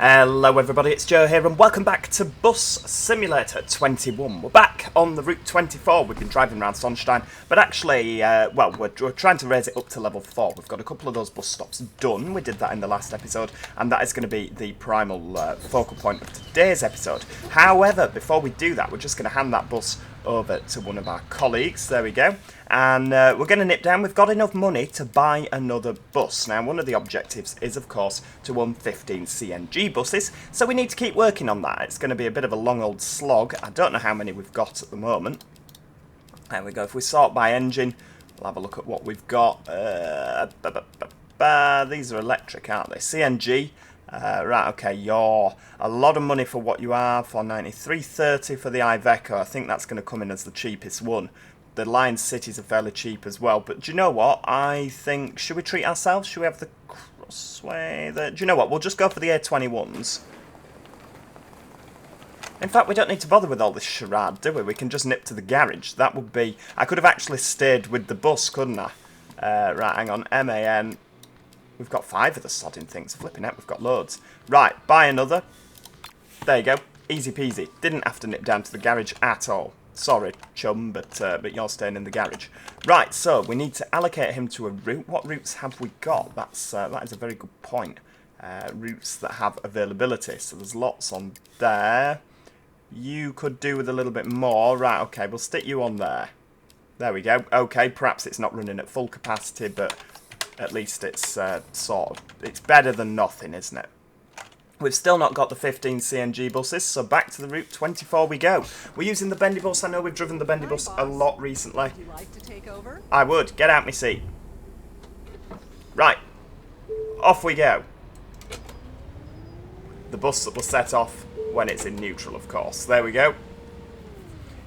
Hello everybody, it's Joe here and welcome back to Bus Simulator 21. We're back on the Route 24. We've been driving around Sonnstein, but actually, we're trying to raise it up to level 4. We've got a couple of those bus stops done. We did that in the last episode, and that is going to be the primal focal point of today's episode. However, before we do that, we're just going to hand that bus over to one of our colleagues. There we go. And we're going to nip down. We've got enough money to buy another bus. Now, one of the objectives is, of course, to own 15 CNG buses. So we need to keep working on that. It's going to be a bit of a long old slog. I don't know how many we've got at the moment. There we go. If we sort by engine, we'll have a look at what we've got. These are electric, aren't they? CNG. Right, okay, you're a lot of money for what you are, for 93.30 for the Iveco. I think that's going to come in as the cheapest one. The Lion Cities are fairly cheap as well, but do you know what? I think, should we treat ourselves? Should we have the Crossway? Do you know what? We'll just go for the A21s. In fact, we don't need to bother with all this charade, do we? We can just nip to the garage. That would be... I could have actually stayed with the bus, couldn't I? Right, hang on. MAN. We've got 5 of the sodding things. Flipping out, we've got loads. Right, buy another. There you go. Easy peasy. Didn't have to nip down to the garage at all. Sorry, chum, but you're staying in the garage. Right, so we need to allocate him to a route. What routes have we got? That is a very good point. Routes that have availability. So there's lots on there. You could do with a little bit more. Right, okay, we'll stick you on there. There we go. Okay, perhaps it's not running at full capacity, but at least it's it's better than nothing, isn't it? We've still not got the 15 CNG buses, so back to the Route 24 we go. We're using the bendy bus. I know we've driven the bendy bus a lot recently. Would you like to take over? I would. Get out my seat. Right. Off we go. The bus that will set off when it's in neutral, of course. There we go.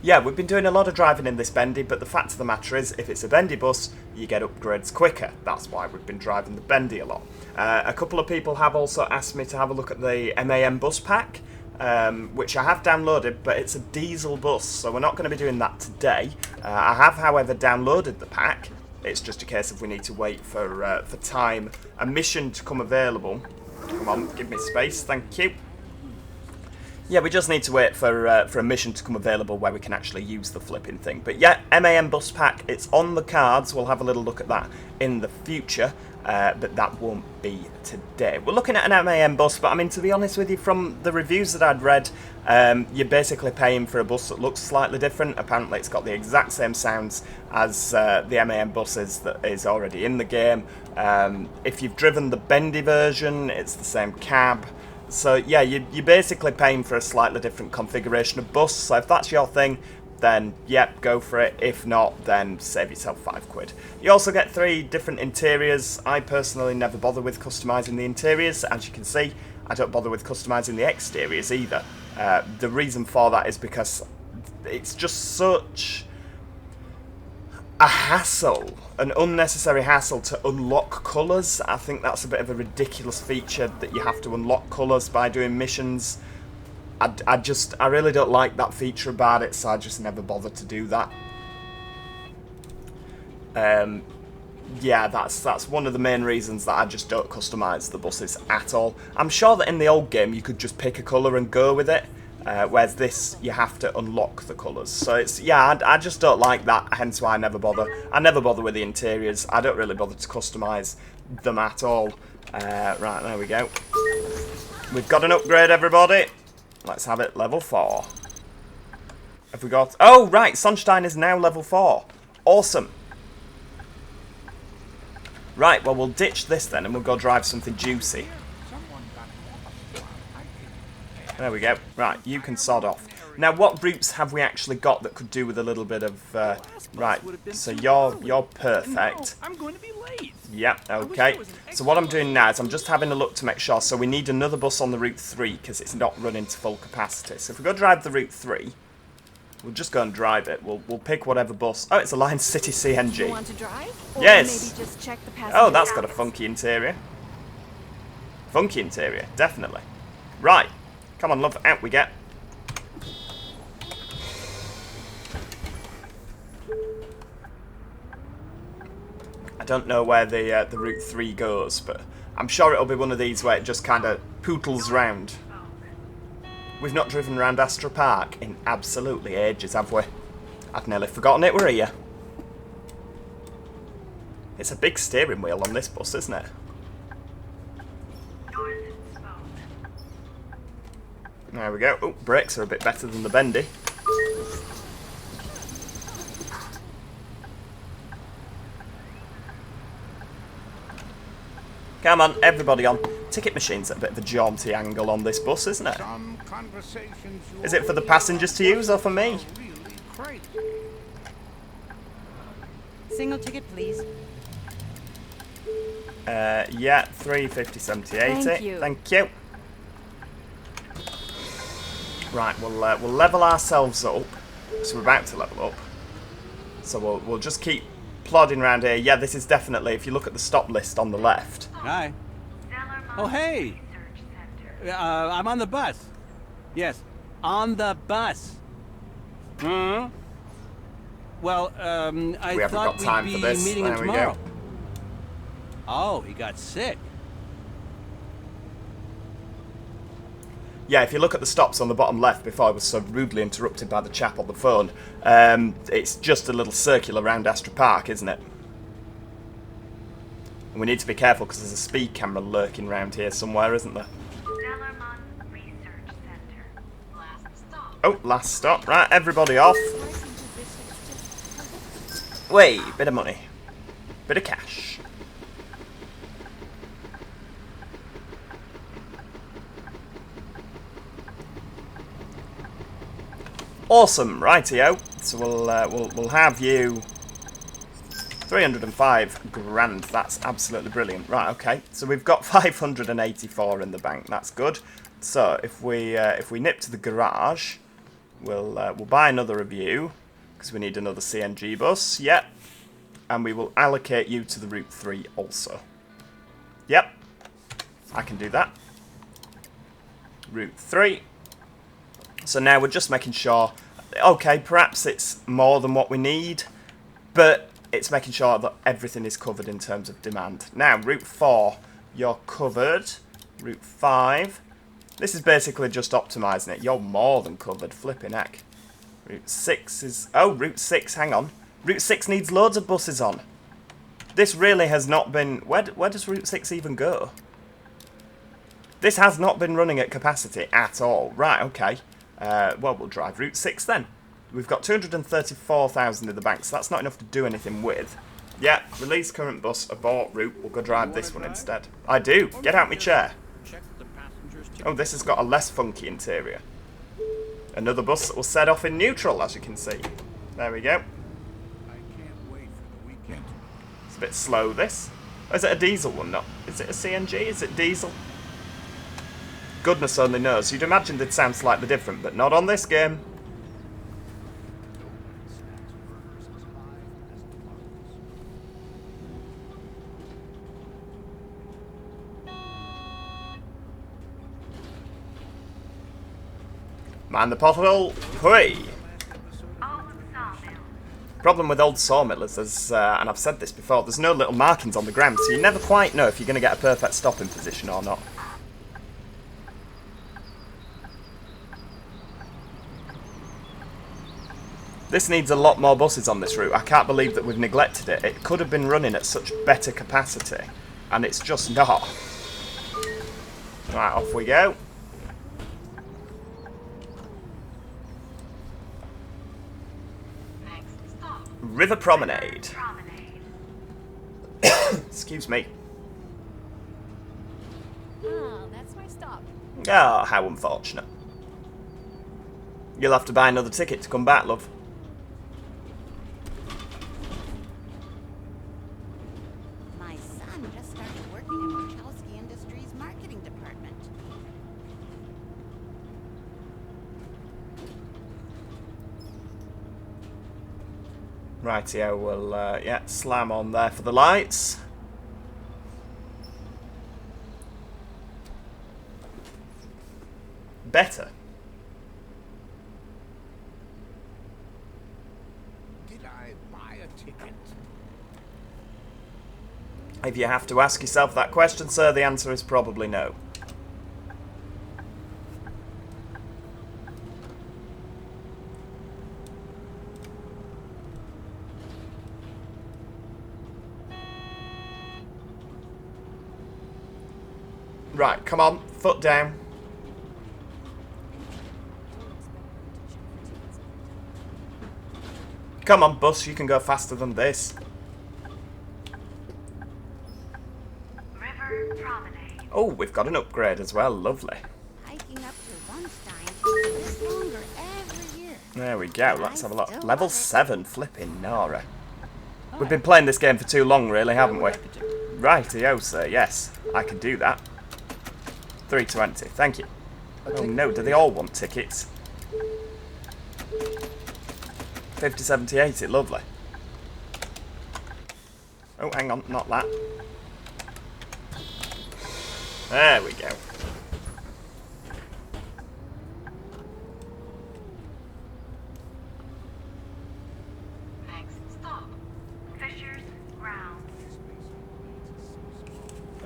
Yeah, we've been doing a lot of driving in this bendy, but the fact of the matter is, if it's a bendy bus, you get upgrades quicker. That's why we've been driving the bendy a lot. A couple of people have also asked me to have a look at the MAN bus pack, which I have downloaded, but it's a diesel bus, so we're not going to be doing that today. I have, however, downloaded the pack. It's just a case of we need to wait for time, a mission to come available. Come on, give me space, thank you. Yeah, we just need to wait for a mission to come available where we can actually use the flipping thing. But yeah, MAN bus pack, it's on the cards. We'll have a little look at that in the future, but that won't be today. We're looking at an MAN bus, but I mean, to be honest with you, from the reviews that I'd read, you're basically paying for a bus that looks slightly different. Apparently, it's got the exact same sounds as the MAN buses that is already in the game. If you've driven the bendy version, it's the same cab. So yeah, you're basically paying for a slightly different configuration of bus. So if that's your thing, then yep, go for it. If not, then save yourself £5. You also get 3 different interiors. I personally never bother with customising the interiors. As you can see, I don't bother with customising the exteriors either. The reason for that is because it's just such a hassle, an unnecessary hassle to unlock colours. I think that's a bit of a ridiculous feature that you have to unlock colours by doing missions. I really don't like that feature about it, so I just never bothered to do that. Yeah, that's one of the main reasons that I just don't customise the buses at all. I'm sure that in the old game you could just pick a colour and go with it. Whereas this, you have to unlock the colours. So it's, yeah, I just don't like that, hence why I never bother. I never bother with the interiors. I don't really bother to customise them at all. Right, there we go. We've got an upgrade, everybody. Let's have it level 4. Have we got... Oh, right, Sonnstein is now level 4. Awesome. Right, well, we'll ditch this then and we'll go drive something juicy. There we go. Right, you can sod off. Now, what routes have we actually got that could do with a little bit of... right, so you're perfect. I'm going to be late. Yeah, okay. So what I'm doing now is I'm just having a look to make sure. So we need another bus on the Route 3 because it's not running to full capacity. So if we go drive the Route 3, we'll just go and drive it. We'll pick whatever bus. Oh, it's a Lion City CNG. You want to drive? Or Yes. maybe just check the passenger Oh, that's got a cabins? funky interior. Funky interior, definitely. Right. Come on, love. Out we get. I don't know where the Route 3 goes, but I'm sure it'll be one of these where it just kind of pootles round. We've not driven around Astra Park in absolutely ages, have we? I've nearly forgotten it were here. It's a big steering wheel on this bus, isn't it? There we go. Oh, brakes are a bit better than the bendy. Come on, everybody on. Ticket machine's at a bit of a jaunty angle on this bus, isn't it? Is it for the passengers to use or for me? Single ticket, please. Yeah, 350, 70, 80. Thank you. Thank you. Right, we'll level ourselves up. So we're about to level up. So we'll just keep plodding around here. Yeah, this is definitely, if you look at the stop list on the left. Hi. Oh, hey. I'm on the bus. Yes, on the bus. Hmm. Well, I We haven't thought got time we'd for be this. meeting him There we go. tomorrow. Oh, he got sick. Yeah, if you look at the stops on the bottom left before I was so rudely interrupted by the chap on the phone, it's just a little circular around Astra Park, isn't it? And we need to be careful because there's a speed camera lurking around here somewhere, isn't there? Oh, last stop. Right, everybody off. Wait, bit of money. Bit of cash. Awesome, rightio. So we'll have you 305 grand. That's absolutely brilliant. Right, okay. So we've got 584 in the bank. That's good. So if we nip to the garage, we'll buy another of you because we need another CNG bus. Yep. And we will allocate you to the Route 3 also. Yep. I can do that. Route 3. So now we're just making sure, okay, perhaps it's more than what we need, but it's making sure that everything is covered in terms of demand. Now, Route 4, you're covered. Route 5, this is basically just optimising it. You're more than covered, flipping heck. Route 6 is, oh, Route 6, hang on. Route 6 needs loads of buses on. This really has not been, where does Route 6 even go? This has not been running at capacity at all. Right, okay. Well, we'll drive Route 6 then. We've got 234,000 in the bank, so that's not enough to do anything with. Yeah, release current bus, abort route. We'll go drive this one instead. I do. Get out my chair. Oh, this has got a less funky interior. Another bus that will set off in neutral, as you can see. There we go. It's a bit slow, this. Oh, is it a diesel one? No. Is it a CNG? Is it diesel? Goodness only knows. You'd imagine they'd sound slightly different, but not on this game. Mind the pothole. Hoi! Problem with old sawmill is there's, and I've said this before, there's no little markings on the ground, so you never quite know if you're going to get a perfect stopping position or not. This needs a lot more buses on this route. I can't believe that we've neglected it. It could have been running at such better capacity, and it's just not. Right, off we go. River Promenade. Excuse me. Oh, that's my stop. Ah, how unfortunate. You'll have to buy another ticket to come back, love. My son just started working in Wachowski Industries' marketing department. Rightio, we'll, yeah, slam on there for the lights. Better. Did I buy a ticket? If you have to ask yourself that question, sir, the answer is probably no. Right, come on, foot down. Come on, bus, you can go faster than this. River Promenade. Oh, we've got an upgrade as well, lovely. Hiking up to Sonnstein takes this longer every year. There we go, let's have a look. Level 7, flipping Nora. We've been playing this game for too long, really, haven't we? Righty-o, sir, yes, I can do that. 320, thank you. Oh no, do they all want tickets? 50, 70, 80, lovely. Oh, hang on, not that. There we go. Next stop. Fisher's Grounds.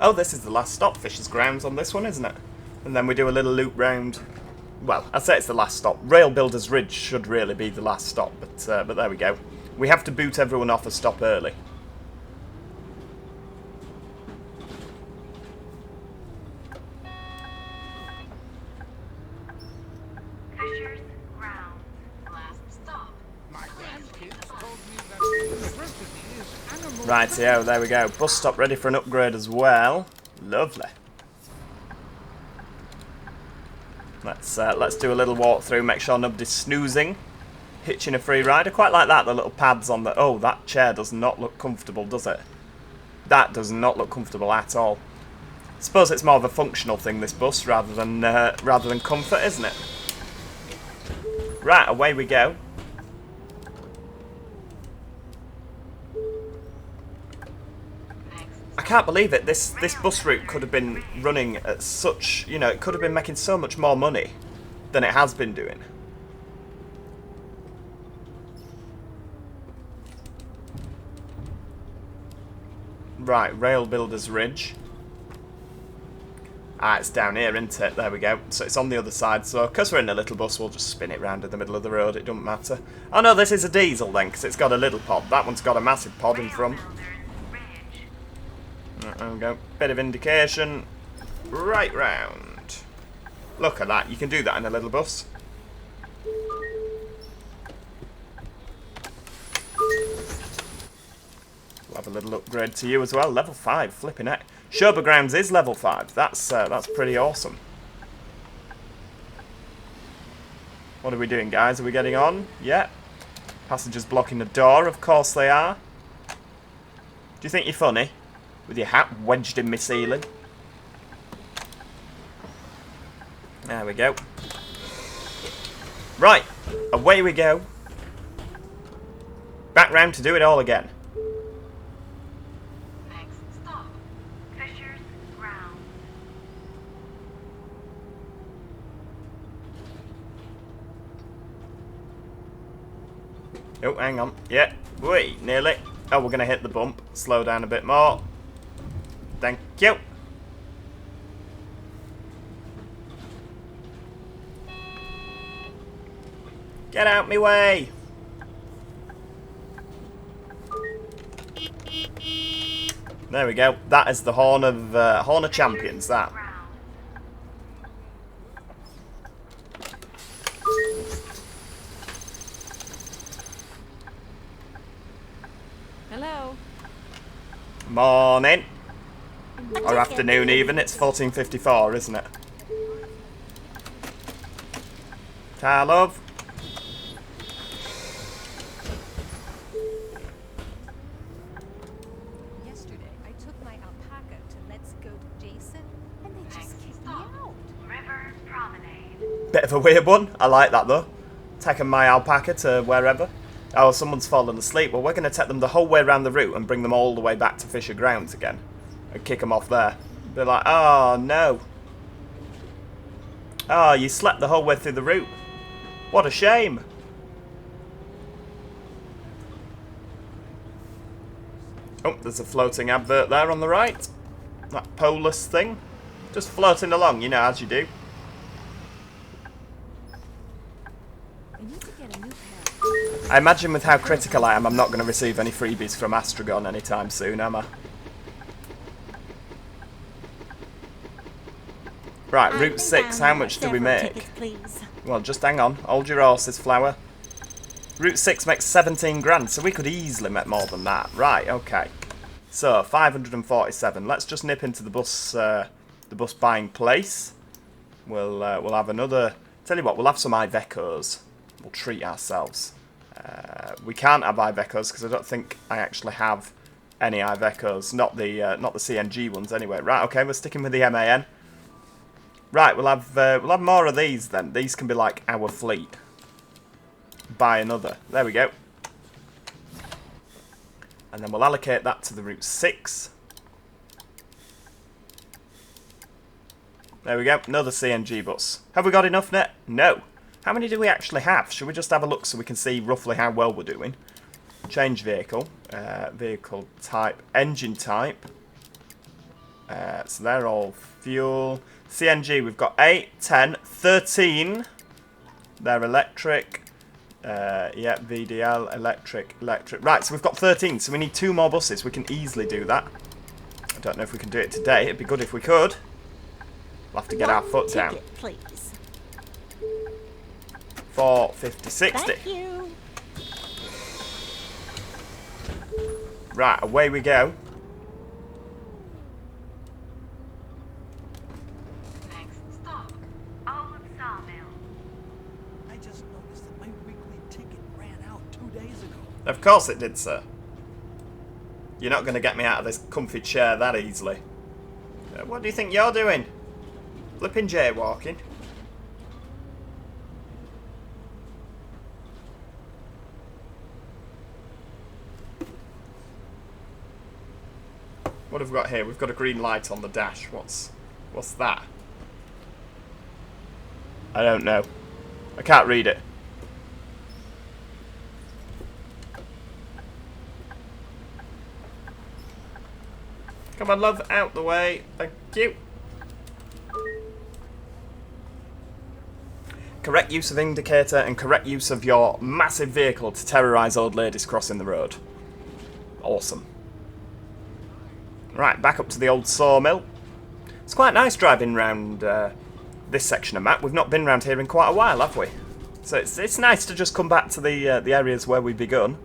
Oh, this is the last stop, Fisher's Grounds on this one, isn't it? And then we do a little loop round. Well, I'd say it's the last stop. Rail Builders Ridge should really be the last stop, but there we go. We have to boot everyone off a stop early. Fisher's Grounds. Last stop. Rightio, there we go. Bus stop ready for an upgrade as well. Lovely. Let's do a little walk through, make sure nobody's snoozing. Hitching a free ride. I quite like that, the little pads on the... Oh, that chair does not look comfortable, does it? That does not look comfortable at all. I suppose it's more of a functional thing, this bus, rather than comfort, isn't it? Right, away we go. I can't believe it. This bus route could have been running at such... You know, it could have been making so much more money than it has been doing. Right, Rail Builders Ridge. Ah, it's down here, isn't it? There we go. So it's on the other side. So, because we're in a little bus, we'll just spin it round in the middle of the road. It doesn't matter. Oh no, this is a diesel then, because it's got a little pod. That one's got a massive pod in front. There we go. Bit of indication. Right round. Look at that. You can do that in a little bus. We'll have a little upgrade to you as well. Level 5. Flipping heck. Showgrounds is level 5. That's pretty awesome. What are we doing, guys? Are we getting on? Yeah. Passengers blocking the door. Of course they are. Do you think you're funny? With your hat wedged in my ceiling. There we go. Right, away we go. Back round to do it all again. Next stop. Fisher's Grounds. Oh, hang on. Yeah, wait, nearly. Oh, we're going to hit the bump. Slow down a bit more. Thank you. Get out me way. There we go. That is the horn of champions. That. Hello. Morning. Or afternoon even. It's 14:54, isn't it? Ta love. Yesterday, I took my alpaca to Let's Go to Jason, and they just kicked me out. River Promenade. Bit of a weird one. I like that though. Taking my alpaca to wherever. Oh, someone's fallen asleep. Well, we're going to take them the whole way around the route and bring them all the way back to Fisher Grounds again. And kick them off there. They're like, oh no. Oh, you slept the whole way through the route. What a shame. Oh, there's a floating advert there on the right. That Polus thing. Just floating along, you know, as you do. I need to get a new pair. I imagine with how critical I am, I'm not going to receive any freebies from Astragon anytime soon, am I? Right, Route 6, how much do we make? Well, just hang on. Hold your horses, Flower. Route 6 makes 17 grand, so we could easily make more than that. Right, okay. So, 547. Let's just nip into the bus buying place. We'll have another... Tell you what, we'll have some Ivecos. We'll treat ourselves. We can't have Ivecos because I don't think I actually have any Ivecos. Not the CNG ones anyway. Right, okay, we're sticking with the MAN. Right, we'll have more of these then. These can be like our fleet. Buy another. There we go. And then we'll allocate that to the Route 6. There we go. Another CNG bus. Have we got enough net? No. How many do we actually have? Should we just have a look so we can see roughly how well we're doing? Change vehicle. Vehicle type. Engine type. So they're all fuel. CNG, we've got 8, 10, 13. They're electric. Yeah, VDL, electric. Right, so we've got 13, so we need 2 more buses. We can easily do that. I don't know if we can do it today. It'd be good if we could. We'll have to get our foot down. Please. 4, 50, 60. Thank you. Right, away we go. Next stop, Old Sawmill. I just noticed that my weekly ticket ran out 2 days ago. Of course it did, sir. You're not going to get me out of this comfy chair that easily. What do you think you're doing? Flipping jaywalking. What have we got here? We've got a green light on the dash. What's that? I don't know. I can't read it. Come on, love, out the way. Thank you. Correct use of indicator and correct use of your massive vehicle to terrorise old ladies crossing the road. Awesome. Right, back up to the old sawmill. It's quite nice driving around this section of map. We've not been around here in quite a while, have we? So it's nice to just come back to the areas where we've begun.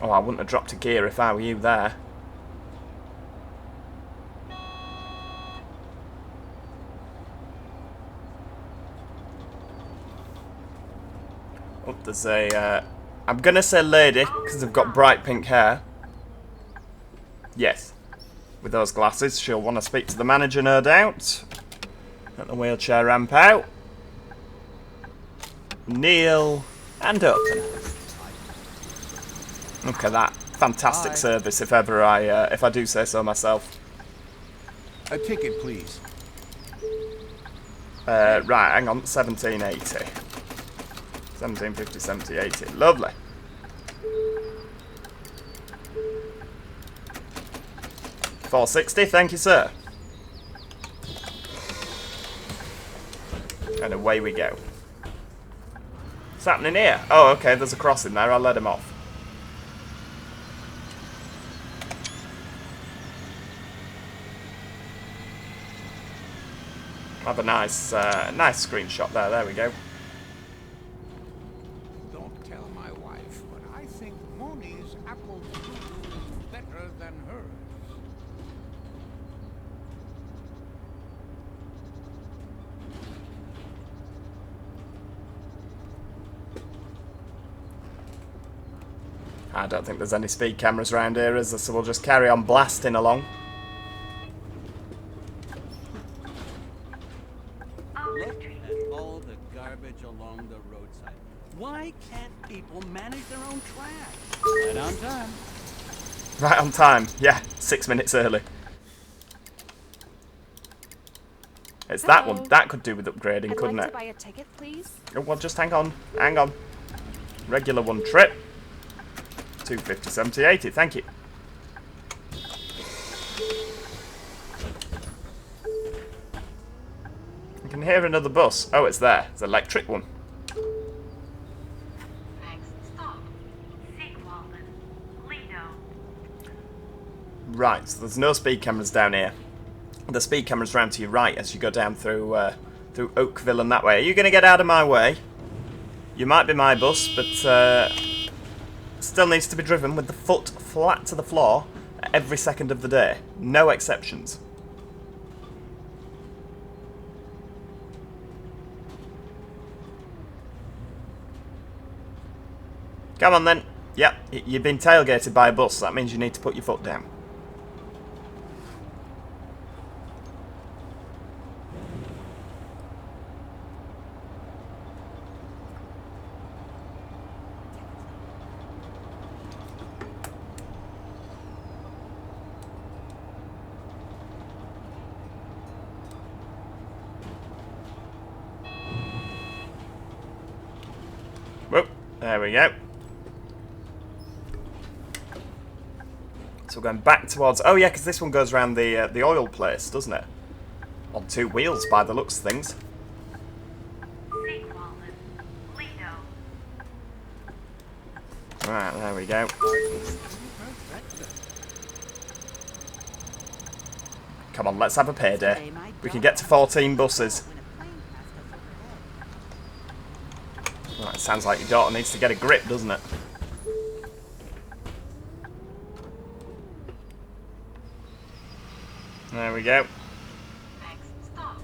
Oh, I wouldn't have dropped a gear if I were you there. Oh, there's a... I'm going to say lady, because they've got bright pink hair. Yes. With those glasses, she'll want to speak to the manager, no doubt. Let the wheelchair ramp out. Kneel and open. Look at that. Fantastic service, if ever if I do say so myself. A ticket, please. Right, hang on. 1780. 1750, 70, 80. Lovely. $4.60, thank you, sir. And away we go. What's happening here? Oh, okay, there's a crossing there. I'll let him off. Have a nice screenshot there. There we go. Don't tell my wife, but I think Moni's apple juice is better than hers. I don't think there's any speed cameras around here, is there? So we'll just carry on blasting along. Look at all the garbage along the roadside. Why can't people manage their own trash? Right on time. Right on time. Yeah, 6 minutes early. It's that one. That could do with upgrading, couldn't like it? to buy a ticket, please. Oh, well, just hang on. Hang on. Regular one trip. 250, 70, 80. Thank you. I can hear another bus. Oh, it's there. It's an electric one. Next stop, Sigwalden, Lido. Right, so there's no speed cameras down here. The speed camera's round to your right as you go down through through Oakville and that way. Are you going to get out of my way? You might be my bus, but still needs to be driven with the foot flat to the floor every second of the day. No exceptions. Come on then. Yep, you've been tailgated by a bus. That means you need to put your foot down. Whoop, there we go. So we're going back towards... Oh yeah, because this one goes around the oil place, doesn't it? On two wheels by the looks of things. Sigwalden, Lido. Right, there we go. Come on, let's have a payday. We can get to 14 buses. Right, sounds like your daughter needs to get a grip, doesn't it? There we go. Next stop,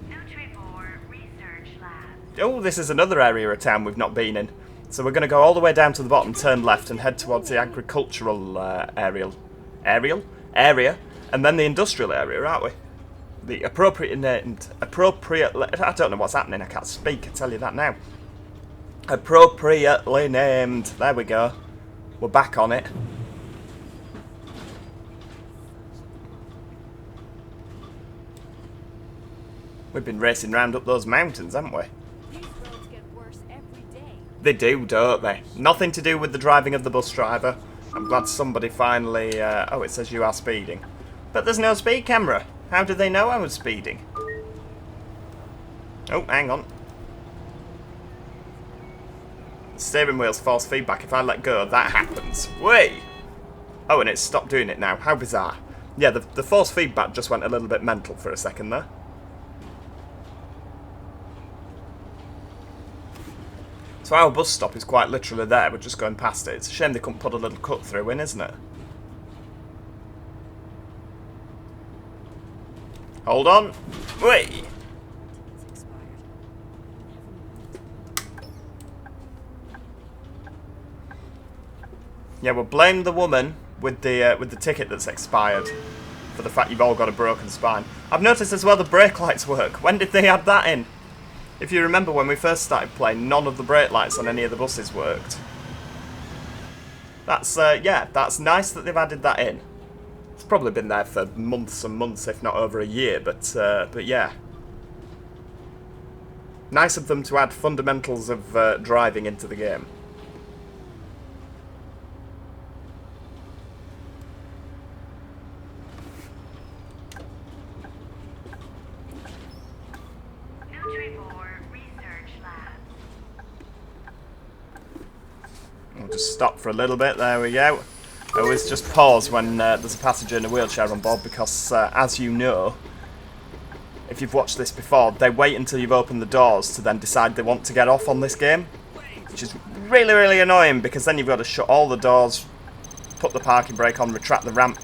Nutrivore Research Lab. Oh, this is another area of town we've not been in. So we're going to go all the way down to the bottom, turn left, and head towards the agricultural area, and then the industrial area, aren't we? The appropriately named... I don't know what's happening, I can't speak, I tell you that now. Appropriately named. There we go. We're back on it. We've been racing round up those mountains, haven't we? These roads get worse every day. They do, don't they? Nothing to do with the driving of the bus driver. I'm glad somebody finally... oh, it says you are speeding. But there's no speed camera. How do they know I was speeding? Oh, hang on. Steering wheel's force feedback. If I let go, that happens. Whee! Oh, and it's stopped doing it now. How bizarre. Yeah, the force feedback just went a little bit mental for a second there. So our bus stop is quite literally there. We're just going past it. It's a shame they couldn't put a little cut through in, isn't it? Hold on. Whee! It's expired. Yeah, we'll blame the woman with the ticket that's expired for the fact you've all got a broken spine. I've noticed as well the brake lights work. When did they add that in? If you remember when we first started playing, none of the brake lights on any of the buses worked. That's yeah, that's nice that they've added that in. It's probably been there for months and months, if not over a year, but yeah. Nice of them to add fundamentals of driving into the game. Nutrivore Research Lab. We'll just stop for a little bit, there we go. I always just pause when there's a passenger in a wheelchair on board because, as you know, if you've watched this before, they wait until you've opened the doors to then decide they want to get off on this game. Which is really, really annoying because then you've got to shut all the doors, put the parking brake on, retract the ramp.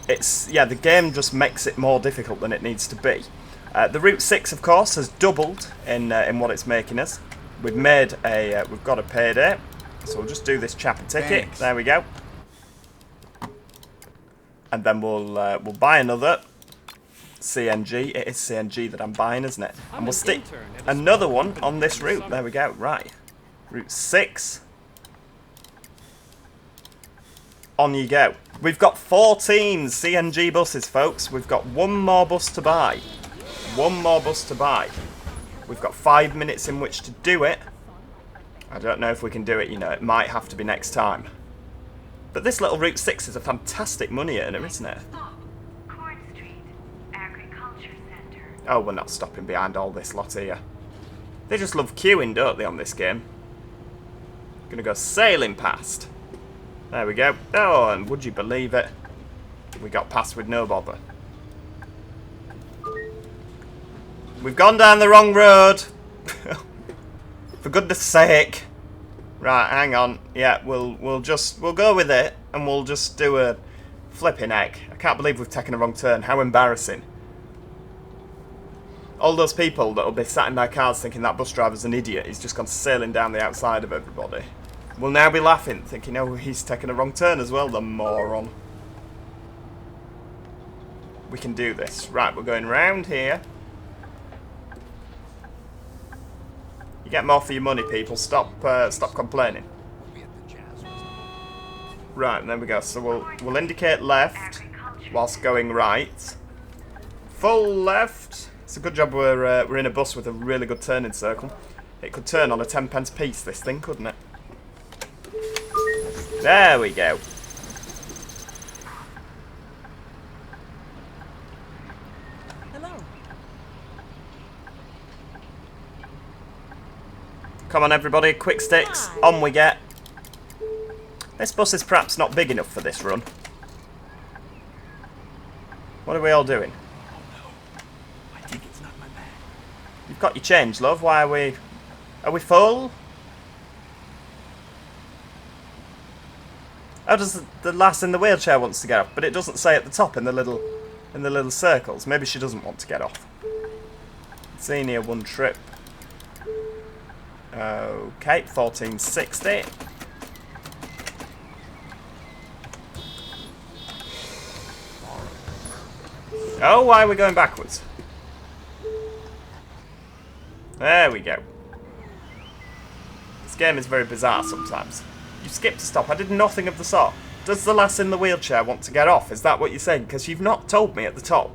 It's, yeah, the game just makes it more difficult than it needs to be. The Route 6, of course, has doubled in what it's making us. We've made a, we've got a payday, so we'll just do this chap a ticket. Thanks. There we go. And then we'll buy another CNG. It is CNG that I'm buying, isn't it? And we'll stick another one on this route. There we go. Right, Route 6. On you go. We've got 14 CNG buses, folks. We've got one more bus to buy. one more bus to buy. We've got 5 minutes in which to do it. I don't know if we can do it, you know, it might have to be next time. But this little Route 6 is a fantastic money earner, isn't it? Stop. Corn Street, Agriculture Center. Oh, we're not stopping behind all this lot here. They just love queuing, don't they, on this game? Gonna go sailing past. There we go. Oh, and would you believe it? We got past with no bother. We've gone down the wrong road. For goodness sake. Right, hang on. Yeah, we'll go with it and we'll just do a flipping egg. I can't believe we've taken a wrong turn. How embarrassing. All those people that'll be sat in their cars thinking that bus driver's an idiot. He's just gone sailing down the outside of everybody. Will now be laughing, thinking, oh, he's taken a wrong turn as well, the moron. We can do this. Right, we're going round here. You get more for your money, people. Stop complaining. Right, there we go. So we'll indicate left whilst going right. Full left. It's a good job we're in a bus with a really good turning circle. It could turn on a 10p piece, this thing, couldn't it? There we go. Hello. Come on, everybody, quick sticks. Hi. On we get. This bus is perhaps not big enough for this run. What are we all doing? My ticket's not my bag. You've got your change, love. Why are we... Are we full? Oh, does the lass in the wheelchair wants to get off, but it doesn't say at the top in the little circles. Maybe she doesn't want to get off. Senior one trip. Okay, 1460. Oh, why are we going backwards? There we go. This game is very bizarre sometimes. You skipped a stop. I did nothing of the sort. Does the lass in the wheelchair want to get off? Is that what you're saying? Because you've not told me at the top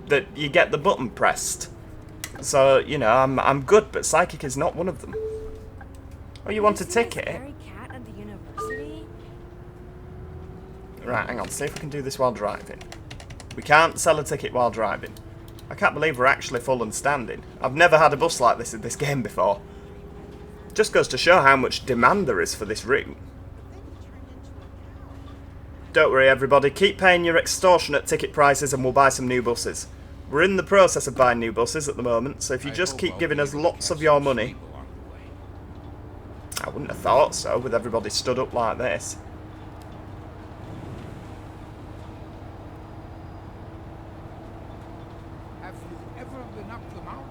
that you get the button pressed. So, you know, I'm good, but psychic is not one of them. Oh, you want a ticket? Cat at the university? Right, hang on. See if we can do this while driving. We can't sell a ticket while driving. I can't believe we're actually full and standing. I've never had a bus like this in this game before. Just goes to show how much demand there is for this route. Don't worry, everybody. Keep paying your extortionate ticket prices and we'll buy some new buses. We're in the process of buying new buses at the moment, so if you just keep giving us lots of your money... I wouldn't have thought so, with everybody stood up like this. Have you ever been up the mountain?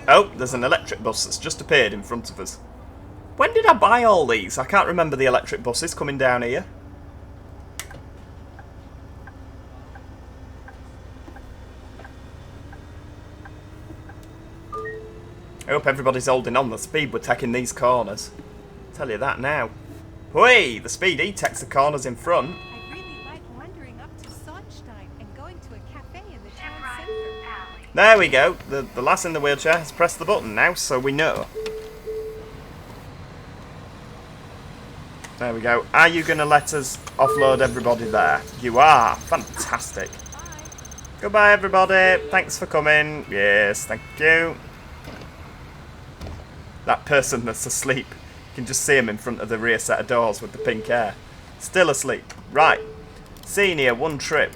Oh, there's an electric bus that's just appeared in front of us. When did I buy all these? I can't remember the electric buses coming down here. I hope everybody's holding on the speed we're taking these corners. Tell you that now. Whey! The speed he takes the corners in front. I really like wandering up to Sonnstein and going to a cafe in the town center. There we go. The lass in the wheelchair has pressed the button now, so we know. There we go. Are you going to let us offload everybody there? You are. Fantastic. Goodbye, everybody. Thanks for coming. Yes, thank you. That person that's asleep. You can just see him in front of the rear set of doors with the pink hair. Still asleep. Right. Senior, one trip.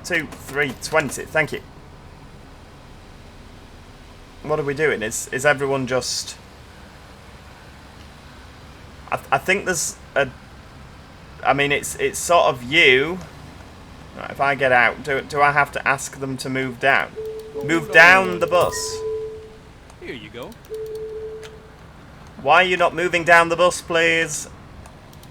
2, 3, 20. Thank you. What are we doing? Is everyone just... I think there's a... I mean, it's sort of you. Right, if I get out, do I have to ask them to move down? Move down the bus. Here you go. Why are you not moving down the bus, please?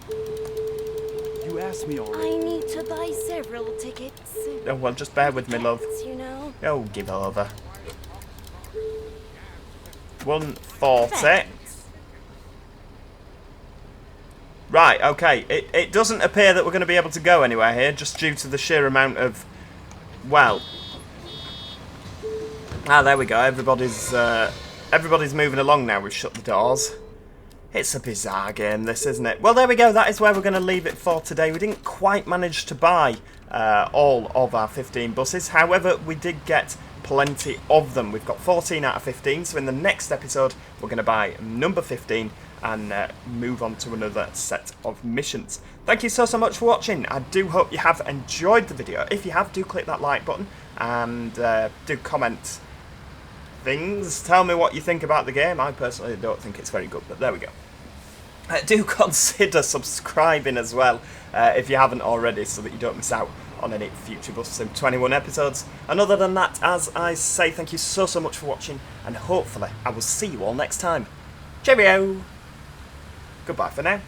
You asked me already. I need to buy several tickets. Oh, well, just bear with me, love. You know. Oh, give over. 140. Thanks. Right, okay. It doesn't appear that we're going to be able to go anywhere here, just due to the sheer amount of... Well, Ah, there we go. Everybody's moving along now. We've shut the doors. It's a bizarre game, this, isn't it? Well, there we go. That is where we're going to leave it for today. We didn't quite manage to buy all of our 15 buses. However, we did get plenty of them. We've got 14 out of 15. So in the next episode, we're going to buy number 15 and move on to another set of missions. Thank you so much for watching. I do hope you have enjoyed the video. If you have, do click that like button and do comment things. Tell me what you think about the game. I personally don't think it's very good, but there we go. Do consider subscribing as well if you haven't already, so that you don't miss out on any future Bus Sim 21 episodes. And other than that, as I say, thank you so much for watching, and hopefully I will see you all next time. Cheerio! Goodbye for now.